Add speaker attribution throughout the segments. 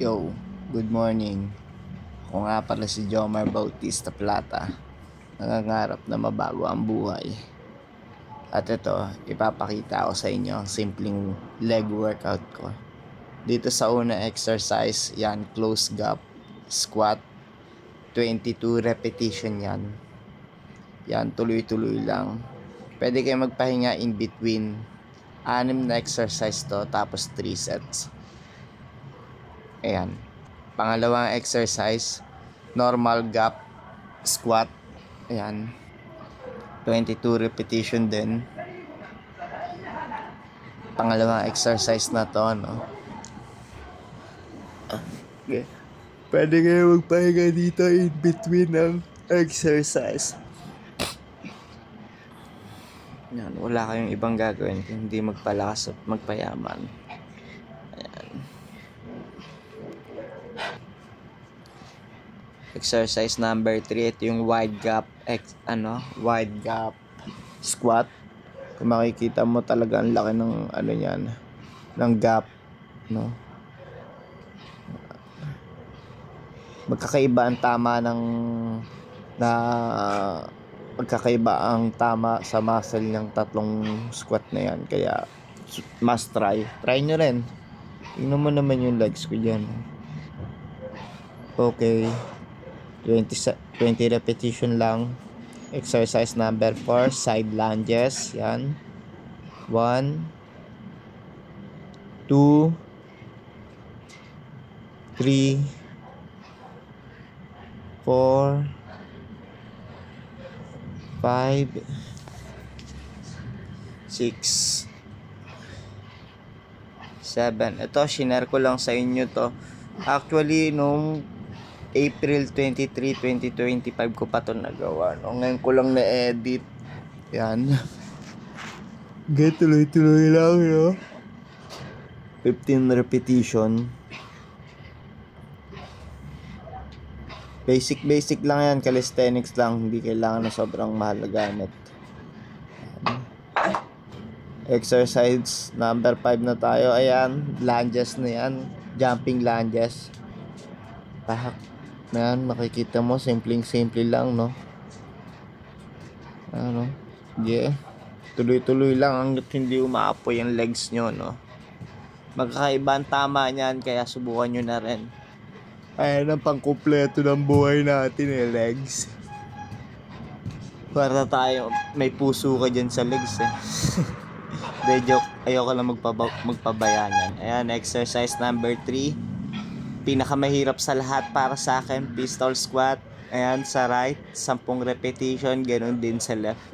Speaker 1: Yo, good morning. Ako nga pala si Jomar Bautista Plata. Nangangarap na mabago ang buhay. At ito, ipapakita ko sa inyo ang simpleng leg workout ko. Dito sa una exercise, yan, close gap, squat, 22 repetition yan. Yan, tuloy-tuloy lang. Pwede kayo magpahinga in between. 6 na exercise to, tapos 3 sets. Ayan. Pangalawang exercise, normal gap squat. Ayan. 22 repetition din. Pangalawang exercise na to, no? Okay. Pwede kayo magpahinga dito in between ng exercise. Yan, wala kayong ibang gagawin kung hindi magpalakas at magpayaman. Ayan. Exercise number 3, ito yung wide gap squat. Kung makikita mo talaga ang laki ng niyan, ng gap, no? Magkakaiba ang tama sa muscle ng tatlong squat na yan, kaya must try nyo rin. Tingnan mo naman yung legs ko dyan. Okay, 20 repetition lang. Exercise number 4, side lunges. Yan. 1 2 3 4 5 6 7. Ito, shinare ko lang sa inyo to. Actually, nung April 23, 2025 ko pa to nagawa. No? Ngayon ko lang na-edit. Yan. Okay, tuloy-tuloy lang, no? 15 repetition. Basic lang yan. Calisthenics lang. Hindi kailangan na sobrang mahal na gamit. Exercise number 5 na tayo. Ayan. Lunges na yan. Jumping lunges. Tahak. Ayan, makikita mo, simple lang, no? Ano? Yeah. Tuloy-tuloy lang hanggat hindi umaapoy ang legs nyo, no? Magkakaiba ang tama niyan, kaya subukan nyo na rin. Ayan ang pangkumpleto ng buhay natin, legs. Para tayo, may puso ka dyan sa legs, De joke, ayoko lang magpabayanan. Ayan, exercise number 3. Pinakamahirap sa lahat para sa akin, pistol squat. Ayan, sa right, 10 repetition, ganun din sa left.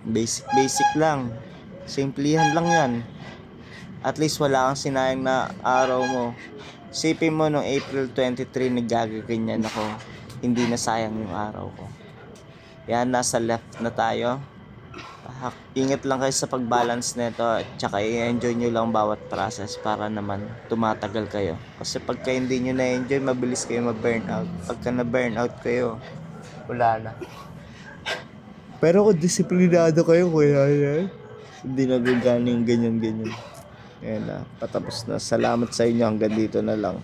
Speaker 1: Basic lang. Simplihan lang yan. At least wala kang sinayang na araw mo. Sipin mo nung April 23, nagagaganyan ako. Hindi na sayang yung araw ko. Yan, nasa left na tayo. Ingat lang kayo sa pag-balance nito, at saka i-enjoy nyo lang bawat process para naman tumatagal kayo. Kasi pagka hindi nyo na-enjoy, mabilis kayo ma-burnout. Pagka na-burnout kayo, wala na. Pero kung disiplinado kayo, kuya, hindi nagagana yung ganyan. Ayan na, patapos na. Salamat sa inyo, hanggang dito na lang.